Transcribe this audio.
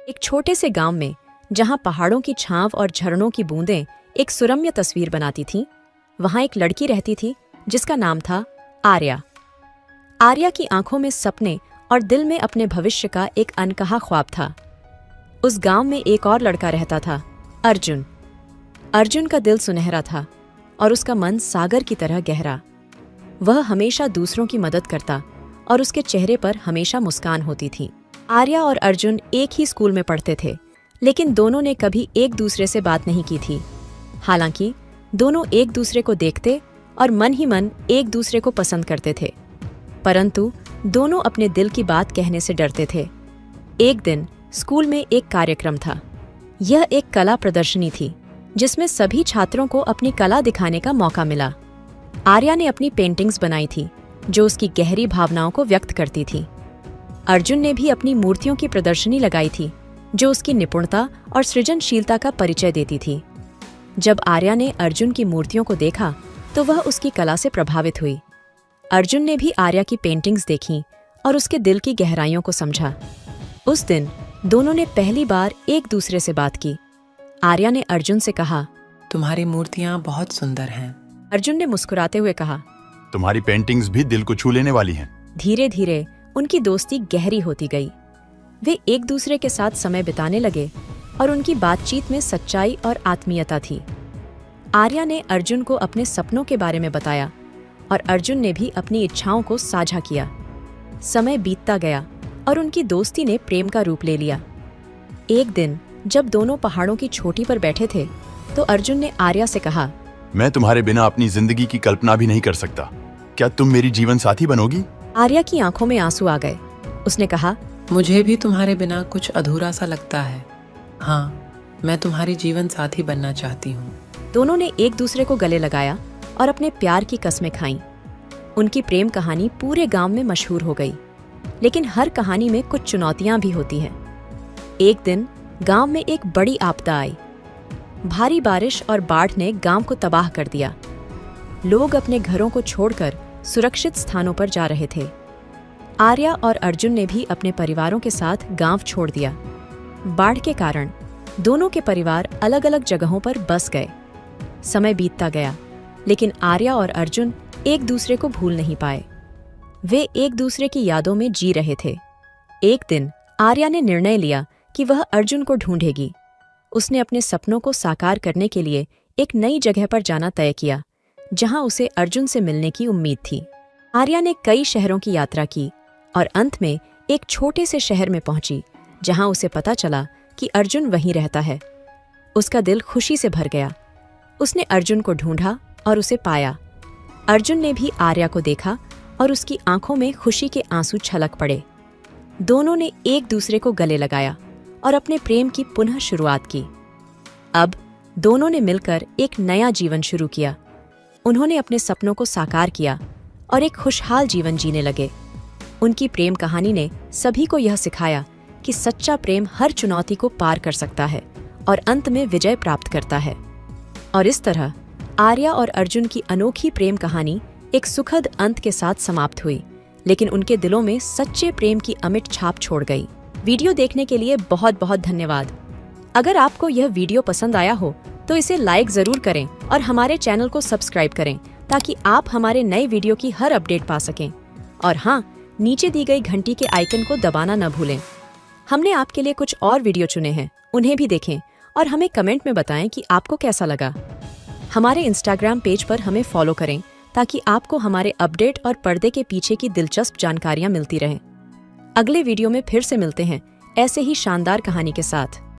एक छोटे से गांव में, जहां पहाड़ों की छांव और झरनों की बूंदें एक सुरम्य तस्वीर बनाती थीं, वहां एक लड़की रहती थी जिसका नाम था आर्या। आर्या की आंखों में सपने और दिल में अपने भविष्य का एक अनकहा ख्वाब था। उस गांव में एक और लड़का रहता था, अर्जुन। अर्जुन का दिल सुनहरा था और उसका मन सागर की तरह गहरा। वह हमेशा दूसरों की मदद करता और उसके चेहरे पर हमेशा मुस्कान होती थी। आर्या और अर्जुन एक ही स्कूल में पढ़ते थे, लेकिन दोनों ने कभी एक दूसरे से बात नहीं की थी। हालांकि दोनों एक दूसरे को देखते और मन ही मन एक दूसरे को पसंद करते थे, परंतु दोनों अपने दिल की बात कहने से डरते थे। एक दिन स्कूल में एक कार्यक्रम था। यह एक कला प्रदर्शनी थी जिसमें सभी छात्रों को अपनी कला दिखाने का मौका मिला। आर्या ने अपनी पेंटिंग्स बनाई थी जो उसकी गहरी भावनाओं को व्यक्त करती थी। अर्जुन ने भी अपनी मूर्तियों की प्रदर्शनी लगाई थी जो उसकी निपुणता और सृजनशीलता का परिचय देती थी। जब आर्या ने अर्जुन की मूर्तियों को देखा तो वह उसकी कला से प्रभावित हुई। अर्जुन ने भी आर्या की पेंटिंग्स देखीं और उसके दिल की गहराइयों को समझा। उस दिन दोनों ने पहली बार एक दूसरे से बात की। आर्या ने अर्जुन से कहा, तुम्हारी मूर्तियां बहुत सुंदर हैं। अर्जुन ने मुस्कुराते हुए कहा, तुम्हारी पेंटिंग्स भी दिल को छू लेने वाली हैं। धीरे धीरे उनकी दोस्ती गहरी होती गई। वे एक दूसरे के साथ समय बिताने लगे और उनकी बातचीत में सच्चाई और आत्मीयता थी। आर्या ने अर्जुन को अपने सपनों के बारे में बताया और अर्जुन ने भी अपनी इच्छाओं को साझा किया। समय बीतता गया और उनकी दोस्ती ने प्रेम का रूप ले लिया। एक दिन जब दोनों पहाड़ों की चोटी पर बैठे थे तो अर्जुन ने आर्या से कहा, मैं तुम्हारे बिना अपनी जिंदगी की कल्पना भी नहीं कर सकता। क्या तुम मेरी जीवन साथी बनोगी? आर्या की आंखों में आंसू आ गए। उसने कहा, मुझे भी तुम्हारे बिना कुछ अधूरा सा लगता है। हाँ, मैं तुम्हारी जीवन साथी बनना चाहती हूँ। दोनों ने एक दूसरे को गले लगाया और अपने प्यार की कस्में खाईं। उनकी प्रेम कहानी पूरे गांव में मशहूर हो गई, लेकिन हर कहानी में कुछ चुनौतियां भी होती हैं। एक दिन गांव में एक बड़ी आपदा आई। भारी बारिश और बाढ़ ने गांव को तबाह कर दिया। लोग अपने घरों को छोड़कर सुरक्षित स्थानों पर जा रहे थे। आर्या और अर्जुन ने भी अपने परिवारों के साथ गांव छोड़ दिया। बाढ़ के कारण दोनों के परिवार अलग अलग जगहों पर बस गए। समय बीतता गया, लेकिन आर्या और अर्जुन एक दूसरे को भूल नहीं पाए। वे एक दूसरे की यादों में जी रहे थे। एक दिन आर्या ने निर्णय लिया कि वह अर्जुन को ढूंढेगी। उसने अपने सपनों को साकार करने के लिए एक नई जगह पर जाना तय किया, जहां उसे अर्जुन से मिलने की उम्मीद थी। आर्या ने कई शहरों की यात्रा की और अंत में एक छोटे से शहर में पहुंची, जहां उसे पता चला कि अर्जुन वहीं रहता है। उसका दिल खुशी से भर गया। उसने अर्जुन को ढूंढा और उसे पाया। अर्जुन ने भी आर्या को देखा और उसकी आंखों में खुशी के आंसू छलक पड़े। दोनों ने एक दूसरे को गले लगाया और अपने प्रेम की पुनः शुरुआत की। अब दोनों ने मिलकर एक नया जीवन शुरू किया। उन्होंने अपने सपनों को साकार किया और एक खुशहाल जीवन जीने लगे। उनकी प्रेम कहानी ने सभी को यह सिखाया कि सच्चा प्रेम हर चुनौती को पार कर सकता है और अंत में विजय प्राप्त करता है। और इस तरह आर्या और अर्जुन की अनोखी प्रेम कहानी एक सुखद अंत के साथ समाप्त हुई, लेकिन उनके दिलों में सच्चे प्रेम की अमिट छाप छोड़ गई। वीडियो देखने के लिए बहुत बहुत धन्यवाद। अगर आपको यह वीडियो पसंद आया हो तो इसे लाइक जरूर करें और हमारे चैनल को सब्सक्राइब करें ताकि आप हमारे नए वीडियो की हर अपडेट पा सकें। और हाँ, नीचे दी गई घंटी के आइकन को दबाना न भूलें। हमने आपके लिए कुछ और वीडियो चुने हैं, उन्हें भी देखें और हमें कमेंट में बताएं कि आपको कैसा लगा। हमारे इंस्टाग्राम पेज पर हमें फॉलो करें ताकि आपको हमारे अपडेट और पर्दे के पीछे की दिलचस्प जानकारियां मिलती रहें। अगले वीडियो में फिर से मिलते हैं ऐसे ही शानदार कहानी के साथ।